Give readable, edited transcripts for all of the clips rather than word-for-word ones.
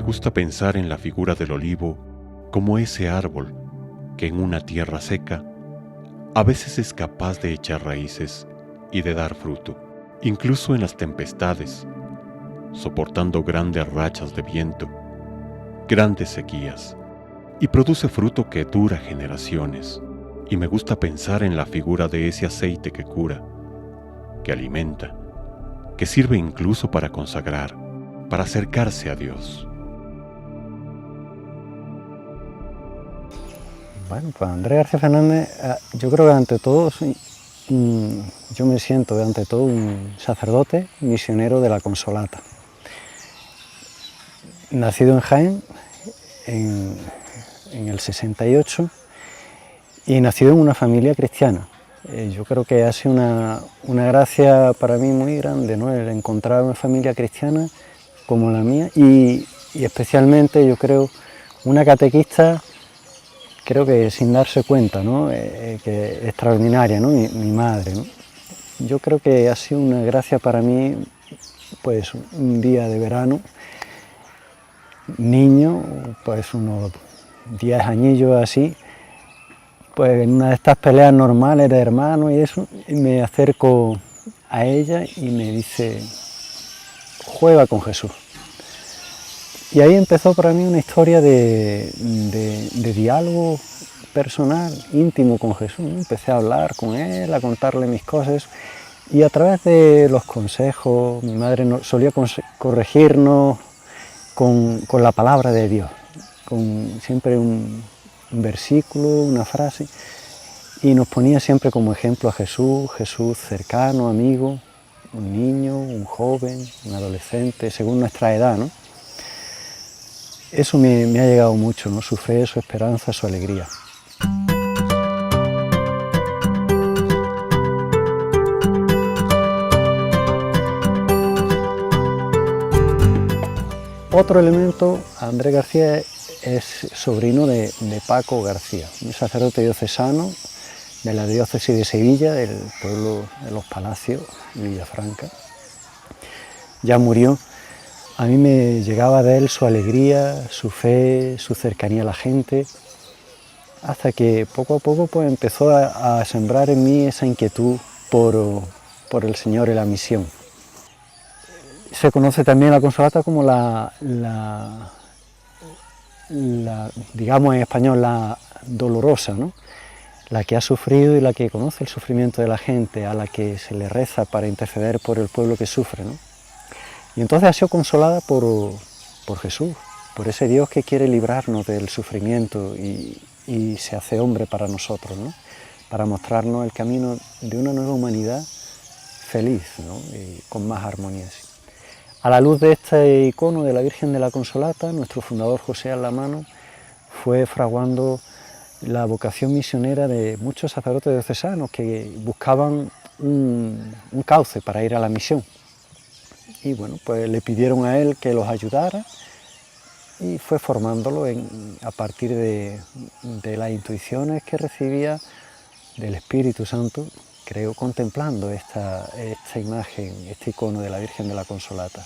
me gusta pensar en la figura del olivo como ese árbol que en una tierra seca a veces es capaz de echar raíces y de dar fruto, incluso en las tempestades, soportando grandes rachas de viento, grandes sequías, y produce fruto que dura generaciones. Y me gusta pensar en la figura de ese aceite que cura, que alimenta, que sirve incluso para consagrar, para acercarse a Dios. Bueno, pues Andrés García Fernández, yo creo que ante todo, yo me siento ante todo un sacerdote misionero de la Consolata. Nacido en Jaén en el 68 y nacido en una familia cristiana. Yo creo que ha sido una gracia para mí muy grande, ¿no?, el encontrar una familia cristiana como la mía y especialmente, yo creo, una catequista, creo que sin darse cuenta, ¿no?, que extraordinaria, ¿no?, mi madre, ¿no? Yo creo que ha sido una gracia para mí, pues un día de verano, niño, pues unos 10 añillos así, pues en una de estas peleas normales de hermanos y eso, me acerco a ella y me dice: juega con Jesús. Y ahí empezó para mí una historia de diálogo personal, íntimo con Jesús, ¿no? Empecé a hablar con él, a contarle mis cosas y a través de los consejos, mi madre solía corregirnos con la palabra de Dios, con siempre un versículo, una frase, y nos ponía siempre como ejemplo a Jesús, Jesús cercano, amigo, un niño, un joven, un adolescente, según nuestra edad, ¿no? Eso me ha llegado mucho, ¿no?, su fe, su esperanza, su alegría. Otro elemento, Andrés García es sobrino de Paco García, un sacerdote diocesano de la diócesis de Sevilla, del pueblo de Los Palacios, Villafranca. Ya murió. A mí me llegaba de él su alegría, su fe, su cercanía a la gente, hasta que poco a poco pues empezó a sembrar en mí esa inquietud por el Señor y la misión. Se conoce también la Consolata como digamos en español, la dolorosa, ¿no?, la que ha sufrido y la que conoce el sufrimiento de la gente, a la que se le reza para interceder por el pueblo que sufre, ¿no? Y entonces ha sido consolada por Jesús, por ese Dios que quiere librarnos del sufrimiento y se hace hombre para nosotros, ¿no?, para mostrarnos el camino de una nueva humanidad feliz, ¿no?, y con más armonía. A la luz de este icono de la Virgen de la Consolata, nuestro fundador José Alamano fue fraguando la vocación misionera de muchos sacerdotes diocesanos que buscaban un cauce para ir a la misión. Y bueno, pues le pidieron a él que los ayudara y fue formándolo a partir de las intuiciones que recibía del Espíritu Santo, creo, contemplando esta imagen, este icono de la Virgen de la Consolata.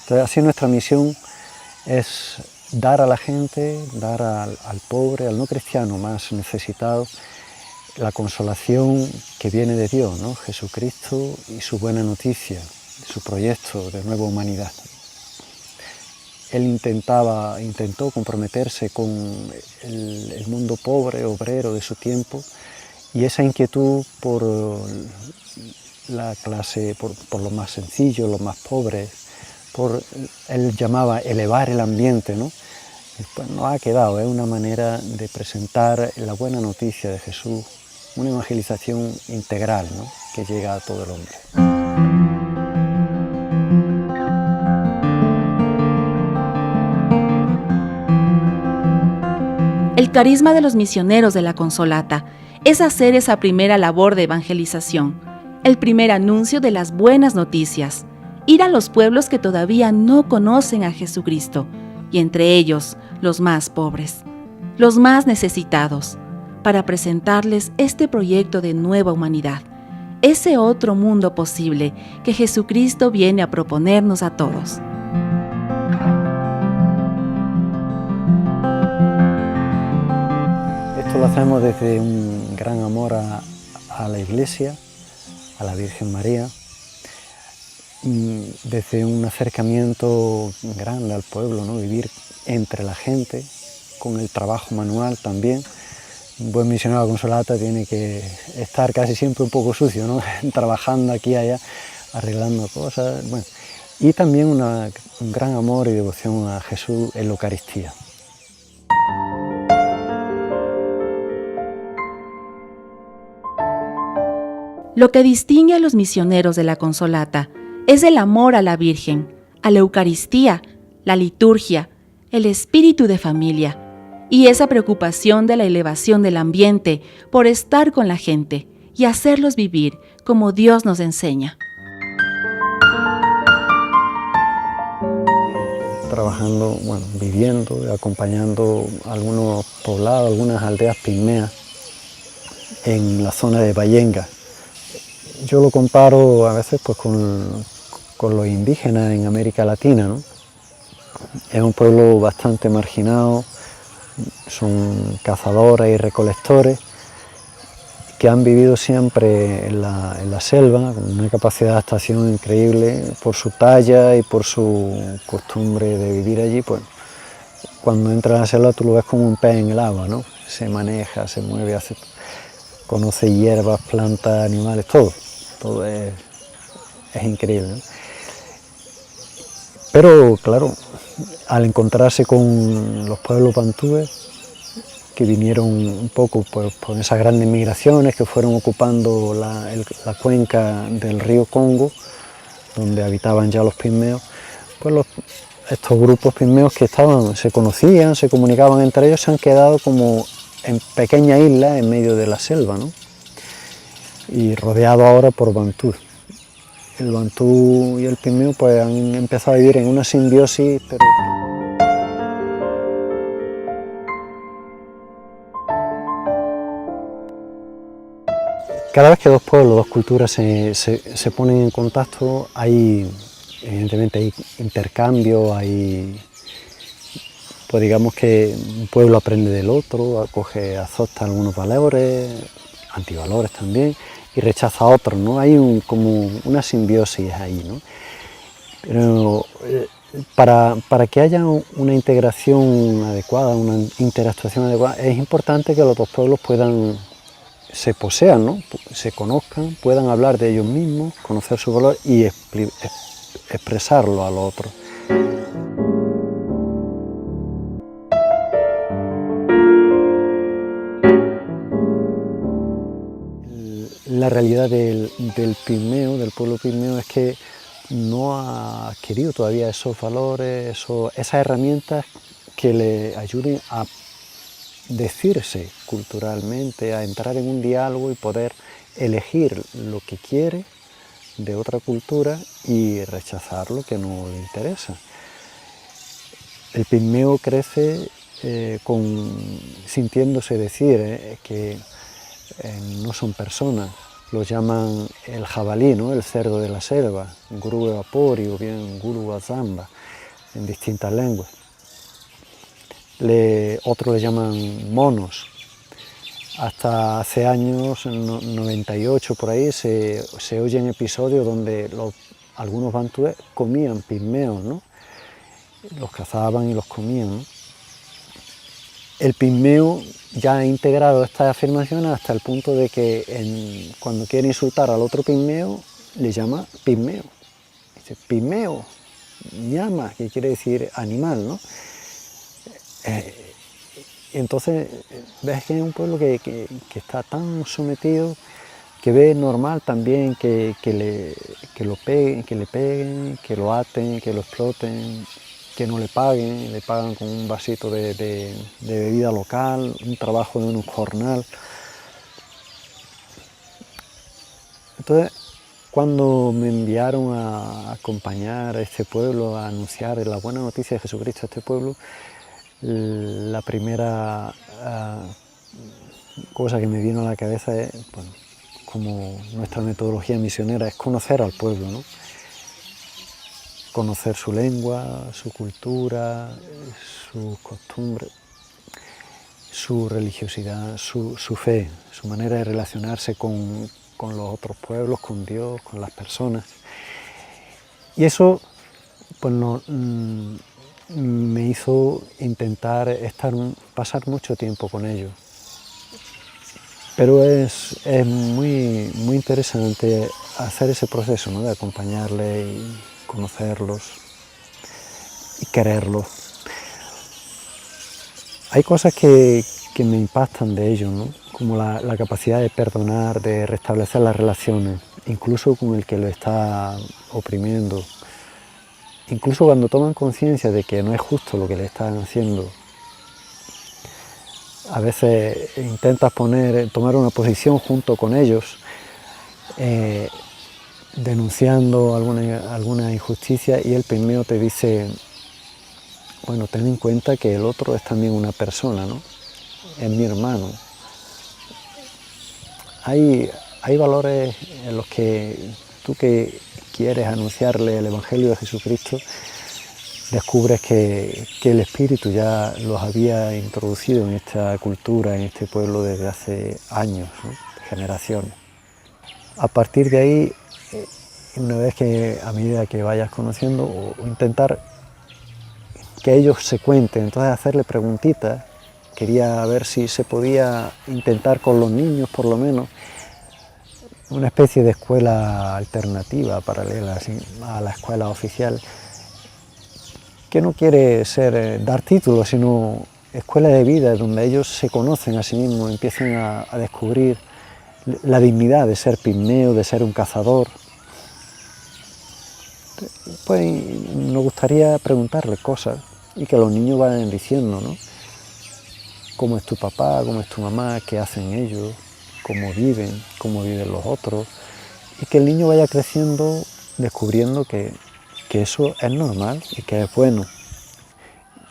Entonces, así nuestra misión es dar a la gente, dar al pobre, al no cristiano más necesitado, la consolación que viene de Dios, ¿no?, Jesucristo y su buena noticia, su proyecto de nueva humanidad. Él intentó comprometerse con el mundo pobre, obrero de su tiempo, y esa inquietud por la clase, por los más sencillos, los más pobres, él llamaba elevar el ambiente, ¿no? Pues nos ha quedado, es una manera de presentar la buena noticia de Jesús, una evangelización integral, ¿no?, que llega a todo el hombre. El carisma de los misioneros de la Consolata es hacer esa primera labor de evangelización, el primer anuncio de las buenas noticias, ir a los pueblos que todavía no conocen a Jesucristo, y entre ellos los más pobres, los más necesitados, para presentarles este proyecto de nueva humanidad, ese otro mundo posible que Jesucristo viene a proponernos a todos. lo hacemos desde un gran amor a la Iglesia, a la Virgen María, desde un acercamiento grande al pueblo, ¿no? Vivir entre la gente, con el trabajo manual también. Un buen misionero de la Consolata tiene que estar casi siempre un poco sucio, ¿no? Trabajando aquí y allá, arreglando cosas. Bueno, y también un gran amor y devoción a Jesús en la Eucaristía. Lo que distingue a los misioneros de la Consolata es el amor a la Virgen, a la Eucaristía, la liturgia, el espíritu de familia y esa preocupación de la elevación del ambiente por estar con la gente y hacerlos vivir como Dios nos enseña. Trabajando, bueno, viviendo, acompañando algunos poblados, algunas aldeas pigmeas en la zona de Vallenga. Yo lo comparo a veces pues, con los indígenas en América Latina, ¿no? Es un pueblo bastante marginado, son cazadores y recolectores que han vivido siempre en la selva, con una capacidad de adaptación increíble por su talla y por su costumbre de vivir allí. Pues, cuando entra en la selva tú lo ves como un pez en el agua, ¿no? Se maneja, se mueve, conoce hierbas, plantas, animales, todo es increíble, ¿no? Pero claro, al encontrarse con los pueblos bantúes, que vinieron un poco pues, por esas grandes migraciones que fueron ocupando la cuenca del río Congo, donde habitaban ya los pigmeos, pues estos grupos pigmeos que se conocían, se comunicaban entre ellos, se han quedado como en pequeñas islas en medio de la selva, ¿no? Y rodeado ahora por bantús. El bantú y el pigmeo pues han empezado a vivir en una simbiosis, pero cada vez que dos pueblos, dos culturas se ponen en contacto, evidentemente hay intercambio, pues digamos que un pueblo aprende del otro, adopta algunos valores, antivalores también, y rechaza otros, ¿no? Hay como una simbiosis ahí, ¿no? Pero para que haya una integración adecuada, una interactuación adecuada, es importante que los dos pueblos se posean, ¿no? Se conozcan, puedan hablar de ellos mismos, conocer su valor y expresarlo al otro. La realidad del pigmeo, del pueblo pigmeo, es que no ha adquirido todavía esos valores, esas herramientas que le ayuden a decirse culturalmente, a entrar en un diálogo y poder elegir lo que quiere de otra cultura y rechazar lo que no le interesa. El pigmeo crece sintiéndose decir que no son personas, los llaman el jabalí, ¿no? El cerdo de la selva, Ngurue Apori o bien Ngurue Zamba, en distintas lenguas. Otros le llaman monos. Hasta hace años, en 98 por ahí, se oyen episodios donde algunos bantúes comían pigmeos, ¿no? Los cazaban y los comían, ¿no? El pigmeo ya ha integrado estas afirmaciones hasta el punto de que cuando quiere insultar al otro pigmeo, le llama pigmeo. Dice, pigmeo, llama, que quiere decir animal, ¿no? Entonces ves que es un pueblo que está tan sometido que ve normal también que le peguen, que lo aten, que lo exploten, que no le pagan con un vasito de bebida local, un trabajo en un jornal. Entonces, cuando me enviaron a acompañar a este pueblo, a anunciar la buena noticia de Jesucristo a este pueblo, la primera cosa que me vino a la cabeza es, bueno, como nuestra metodología misionera, es conocer al pueblo, ¿no? Conocer su lengua, su cultura, sus costumbres. su religiosidad, su fe, su manera de relacionarse con los otros pueblos, con Dios, con las personas. Y eso pues, me hizo intentar pasar mucho tiempo con ellos. Pero es muy interesante hacer ese proceso, ¿no? De acompañarles y conocerlos y quererlos. Hay cosas que me impactan de ellos, ¿no? Como la capacidad de perdonar, de restablecer las relaciones, incluso con el que lo está oprimiendo. Incluso cuando toman conciencia de que no es justo lo que le están haciendo. A veces intentas tomar una posición junto con ellos, denunciando alguna injusticia, y el pigmeo te dice, bueno, ten en cuenta que el otro es también una persona, ¿no? Es mi hermano. Hay valores en los que tú, que quieres anunciarle el Evangelio de Jesucristo, descubres que el Espíritu ya los había introducido en esta cultura, en este pueblo desde hace años, ¿no? Generaciones. A partir de ahí, una vez que, a medida que vayas conociendo, o intentar que ellos se cuenten, entonces hacerle preguntitas. Quería ver si se podía intentar con los niños, por lo menos, una especie de escuela alternativa, paralela a la escuela oficial, que no quiere ser dar títulos, sino escuela de vida, donde ellos se conocen a sí mismos, empiezan a descubrir la dignidad de ser pigmeo, de ser un cazador. Pues nos gustaría preguntarles cosas y que los niños vayan diciendo, ¿no? ¿Cómo es tu papá? ¿Cómo es tu mamá? ¿Qué hacen ellos? ¿Cómo viven? ¿Cómo viven los otros? Y que el niño vaya creciendo descubriendo que eso es normal y que es bueno.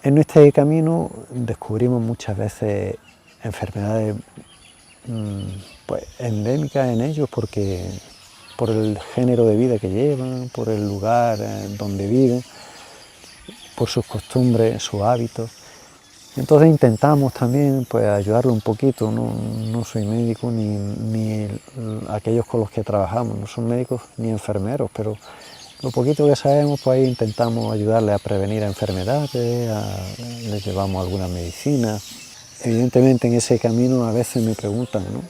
En este camino descubrimos muchas veces enfermedades pues, endémicas en ellos, porque por el género de vida que llevan, por el lugar donde viven, por sus costumbres, sus hábitos. Entonces intentamos también pues, ayudarlo un poquito. No soy médico ni aquellos con los que trabajamos, no son médicos ni enfermeros, pero lo poquito que sabemos, pues ahí intentamos ayudarle a prevenir enfermedades, les llevamos alguna medicina. Evidentemente en ese camino a veces me preguntan, ¿no?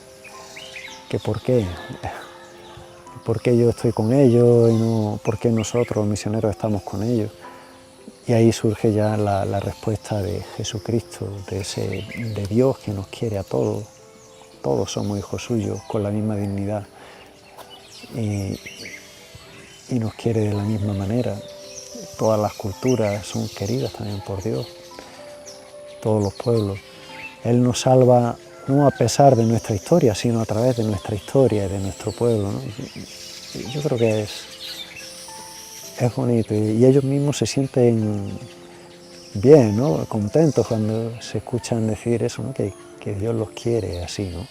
Que por qué yo estoy con ellos y no por qué nosotros, los misioneros, estamos con ellos. Y ahí surge ya la respuesta de Jesucristo, de Dios que nos quiere a todos. Todos somos hijos suyos con la misma dignidad. Y nos quiere de la misma manera. Todas las culturas son queridas también por Dios, todos los pueblos. Él nos salva no a pesar de nuestra historia, sino a través de nuestra historia y de nuestro pueblo, ¿no? Yo creo que es bonito, y ellos mismos se sienten bien, ¿no? Contentos cuando se escuchan decir eso, ¿no? Que Dios los quiere así, ¿no?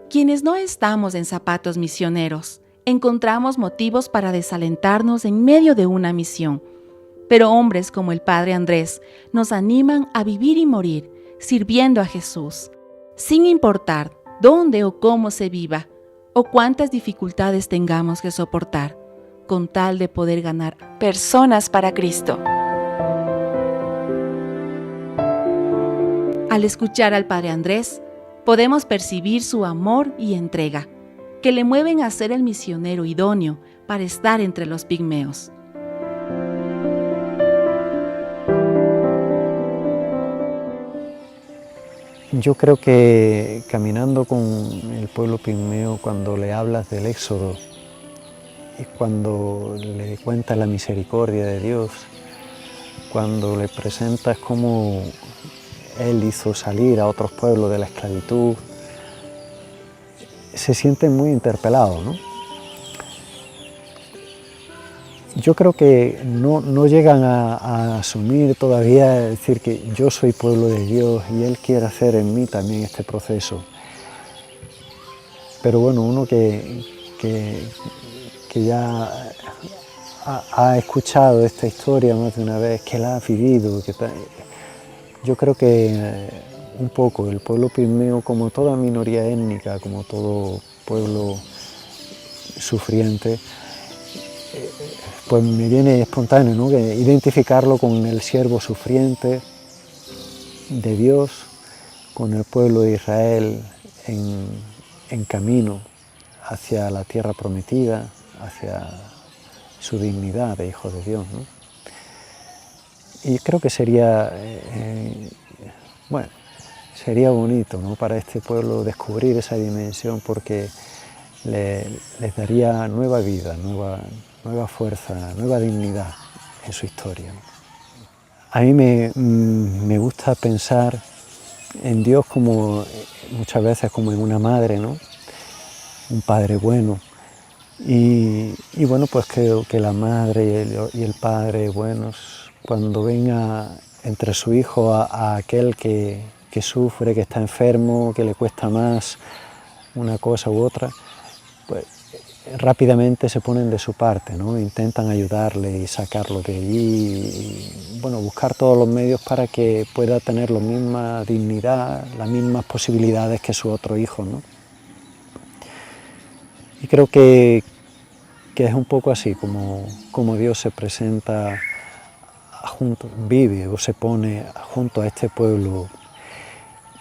Quienes no estamos en zapatos misioneros, encontramos motivos para desalentarnos en medio de una misión. Pero hombres como el Padre Andrés nos animan a vivir y morir sirviendo a Jesús, sin importar dónde o cómo se viva, o cuántas dificultades tengamos que soportar, con tal de poder ganar personas para Cristo. Al escuchar al Padre Andrés, podemos percibir su amor y entrega, que le mueven a ser el misionero idóneo para estar entre los pigmeos. Yo creo que caminando con el pueblo pigmeo, cuando le hablas del Éxodo y cuando le cuentas la misericordia de Dios, cuando le presentas cómo Él hizo salir a otros pueblos de la esclavitud, se sienten muy interpelados, ¿no? Yo creo que no llegan a asumir todavía, decir que yo soy pueblo de Dios y Él quiere hacer en mí también este proceso. Pero bueno, uno que ya ha escuchado esta historia más de una vez, que la ha vivido, yo creo que un poco el pueblo pigmeo, como toda minoría étnica, como todo pueblo sufriente, pues me viene espontáneo, ¿no? Que identificarlo con el siervo sufriente de Dios, con el pueblo de Israel en camino hacia la tierra prometida, hacia su dignidad de hijo de Dios, ¿no? Y creo que sería, bueno, sería bonito, ¿no? Para este pueblo descubrir esa dimensión, porque les daría nueva vida, nueva fuerza, nueva dignidad en su historia. A mí me gusta pensar en Dios como muchas veces como en una madre, ¿no? Un padre bueno. Y bueno, pues creo que la madre y el padre buenos, cuando ven entre su hijo a aquel que sufre, que está enfermo, que le cuesta más una cosa u otra, pues rápidamente se ponen de su parte, ¿no? Intentan ayudarle y sacarlo de allí y, bueno, buscar todos los medios para que pueda tener la misma dignidad, las mismas posibilidades que su otro hijo, ¿no? Y creo que es un poco así como Dios se presenta vive o se pone junto a este pueblo.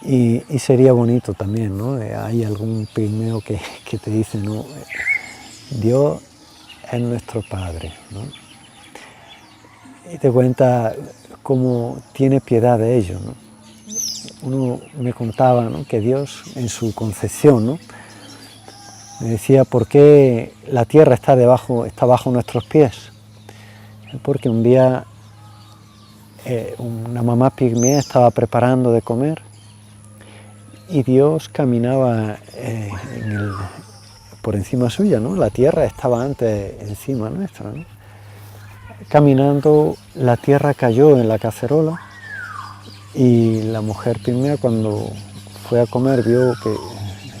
Y sería bonito también, ¿no? Hay algún pigmeo que te dice, ¿no? Dios es nuestro Padre, ¿no? Y te cuenta cómo tiene piedad de ellos, ¿no? Uno me contaba, ¿no? Que Dios en su concepción, ¿no? Me decía, ¿por qué la tierra está bajo nuestros pies? Porque un día una mamá pigmea estaba preparando de comer y Dios caminaba por encima suya, ¿no? La tierra estaba antes encima nuestra, ¿no? Caminando, la tierra cayó en la cacerola y la mujer pigmea, cuando fue a comer, vio que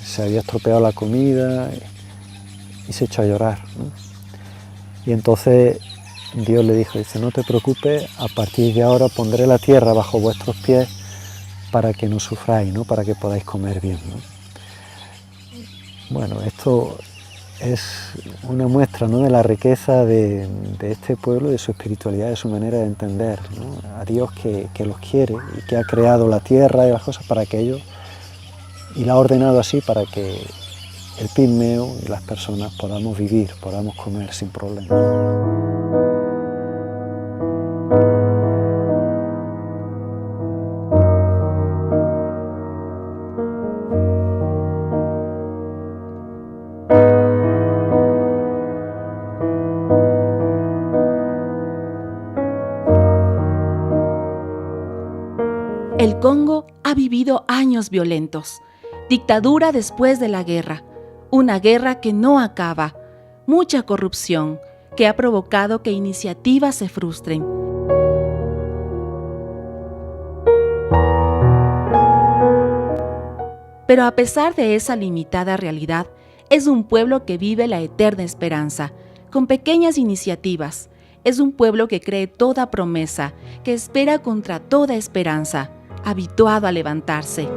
se había estropeado la comida y se echó a llorar, ¿no? Y entonces Dios le dijo, dice, no te preocupes, a partir de ahora pondré la tierra bajo vuestros pies para que no sufráis, ¿no? Para que podáis comer bien, ¿no? Bueno, esto es una muestra, ¿no? De la riqueza de este pueblo, de su espiritualidad, de su manera de entender, ¿no? A Dios que los quiere y que ha creado la tierra y las cosas para que ellos, y la ha ordenado así para que el pigmeo y las personas podamos vivir, podamos comer sin problema. El Congo ha vivido años violentos, dictadura después de la guerra, una guerra que no acaba, mucha corrupción que ha provocado que iniciativas se frustren. Pero a pesar de esa limitada realidad, es un pueblo que vive la eterna esperanza, con pequeñas iniciativas. Es un pueblo que cree toda promesa, que espera contra toda esperanza, habituado a levantarse.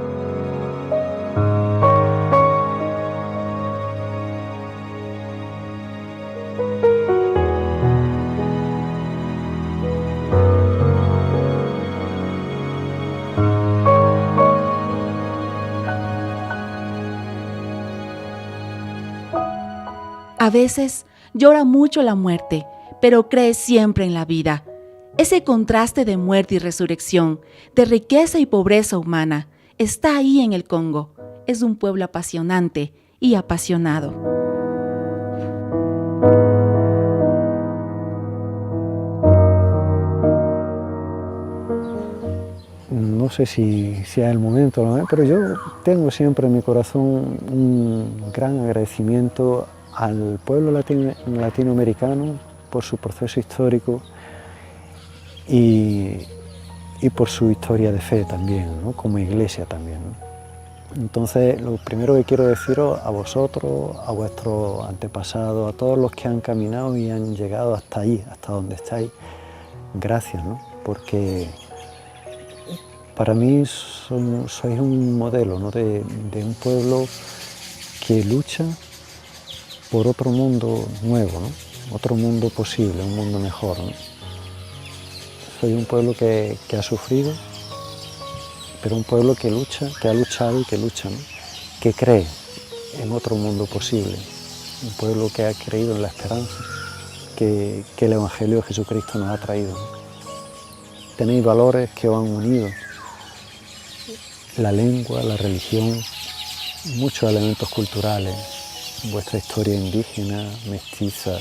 A veces llora mucho la muerte, pero cree siempre en la vida. Ese contraste de muerte y resurrección, de riqueza y pobreza humana, está ahí en el Congo. Es un pueblo apasionante y apasionado. No sé si es el momento, pero yo tengo siempre en mi corazón un gran agradecimiento al pueblo latinoamericano por su proceso histórico y por su historia de fe también, ¿no? Como iglesia también, ¿no? Entonces, lo primero que quiero deciros a vosotros, a vuestros antepasados, a todos los que han caminado y han llegado hasta ahí, hasta donde estáis, gracias, ¿no? Porque para mí sois un modelo, ¿no? de un pueblo que lucha por otro mundo nuevo, ¿no? Otro mundo posible, un mundo mejor, ¿no? Soy un pueblo que ha sufrido, pero un pueblo que lucha, que ha luchado y que lucha, ¿no? Que cree en otro mundo posible, un pueblo que ha creído en la esperanza que el Evangelio de Jesucristo nos ha traído, ¿no? Tenéis valores que os han unido, la lengua, la religión, muchos elementos culturales, vuestra historia indígena, mestiza,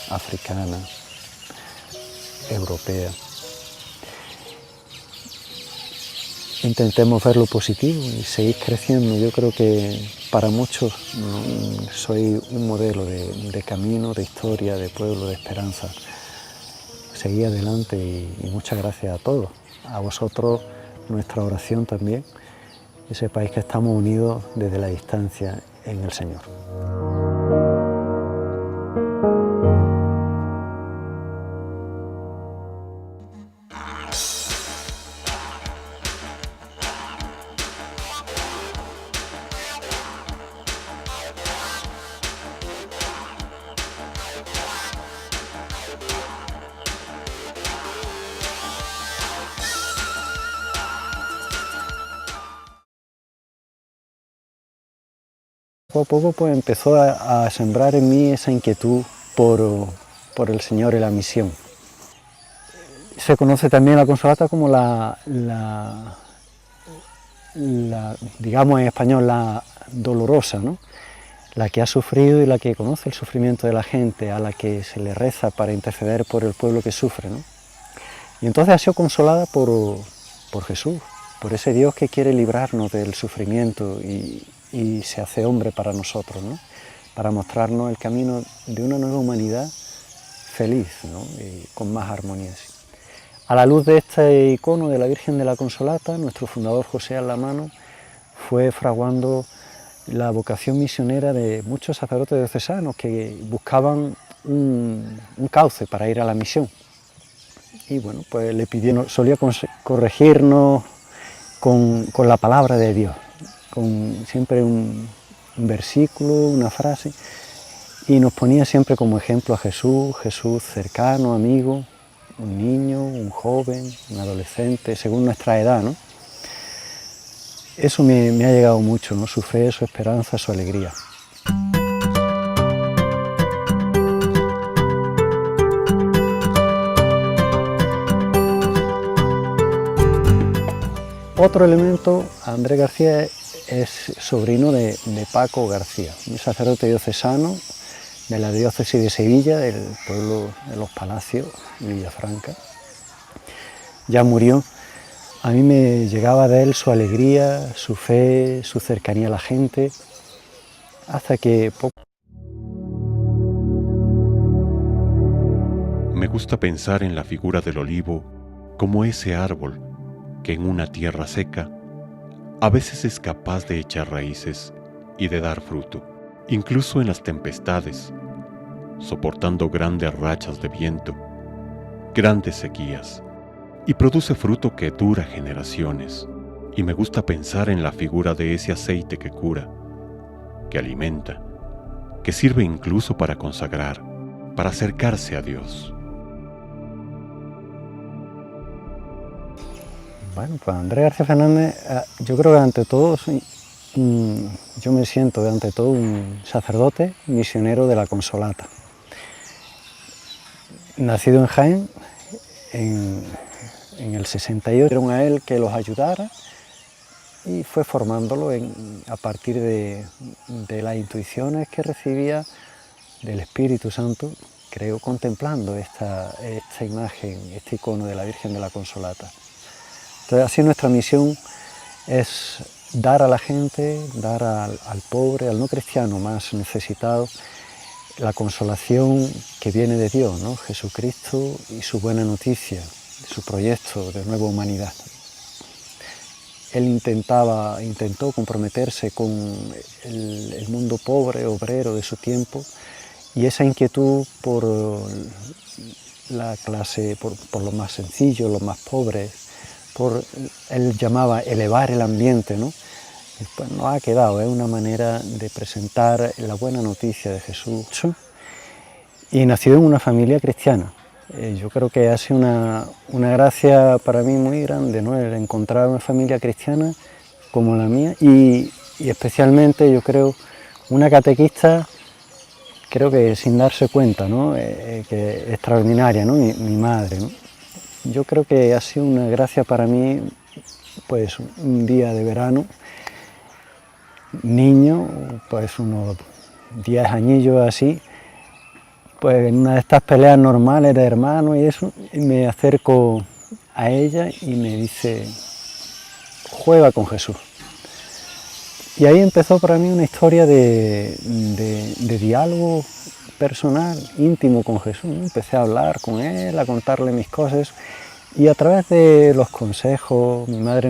africana, europea. Intentemos ver lo positivo y seguir creciendo. Yo creo que para muchos, ¿no? Soy un modelo de camino, de historia, de pueblo, de esperanza. Seguid adelante y muchas gracias a todos. A vosotros nuestra oración también. Y sepáis que estamos unidos desde la distancia en el Señor. Poco a poco pues, empezó a sembrar en mí esa inquietud por el Señor y la misión. Se conoce también la Consolata como digamos en español, la dolorosa, ¿no? La que ha sufrido y la que conoce el sufrimiento de la gente, a la que se le reza para interceder por el pueblo que sufre, ¿no? Y entonces ha sido consolada por Jesús, por ese Dios que quiere librarnos del sufrimiento y se hace hombre para nosotros, ¿no? Para mostrarnos el camino de una nueva humanidad feliz, ¿no? Y con más armonía. A la luz de este icono de la Virgen de la Consolata, nuestro fundador José Alamano fue fraguando la vocación misionera de muchos sacerdotes diocesanos que buscaban un cauce para ir a la misión. Y bueno, pues le pidieron, solía corregirnos con la palabra de Dios, con siempre un versículo, una frase, y nos ponía siempre como ejemplo a Jesús cercano, amigo, un niño, un joven, un adolescente, según nuestra edad, ¿no? Eso me ha llegado mucho, ¿no? Su fe, su esperanza, su alegría. Otro elemento, Andrés García es sobrino de Paco García, un sacerdote diocesano de la diócesis de Sevilla, del pueblo de Los Palacios, Villafranca. Ya murió. A mí me llegaba de él su alegría, su fe, su cercanía a la gente, hasta que poco... Me gusta pensar en la figura del olivo como ese árbol que en una tierra seca a veces es capaz de echar raíces y de dar fruto, incluso en las tempestades, soportando grandes rachas de viento, grandes sequías, y produce fruto que dura generaciones. Y me gusta pensar en la figura de ese aceite que cura, que alimenta, que sirve incluso para consagrar, para acercarse a Dios. Bueno, pues Andrés García Fernández, yo creo que ante todo, yo me siento ante todo un sacerdote misionero de la Consolata. Nacido en Jaén, en el 68, dieron a él que los ayudara y fue formándolo a partir de las intuiciones que recibía del Espíritu Santo, creo, contemplando esta imagen, este icono de la Virgen de la Consolata. Entonces, así nuestra misión es dar a la gente, dar al pobre, al no cristiano más necesitado, la consolación que viene de Dios, ¿no? Jesucristo y su buena noticia, su proyecto de nueva humanidad. Él intentó comprometerse con el mundo pobre, obrero de su tiempo, y esa inquietud por la clase, por lo más sencillo, los más pobres, él llamaba elevar el ambiente, ¿no? Pues nos ha quedado, es una manera de presentar la buena noticia de Jesús. Y nació en una familia cristiana. Yo creo que ha sido una gracia para mí muy grande, ¿no? El encontrar una familia cristiana como la mía y especialmente, yo creo, una catequista, creo que sin darse cuenta, ¿no? Que extraordinaria, ¿no? Mi madre, ¿no? Yo creo que ha sido una gracia para mí, pues un día de verano, niño, pues unos 10 añillos así, pues en una de estas peleas normales de hermanos y eso, y me acerco a ella y me dice, juega con Jesús. Y ahí empezó para mí una historia de diálogo personal, íntimo con Jesús, ¿no? Empecé a hablar con él, a contarle mis cosas y a través de los consejos, mi madre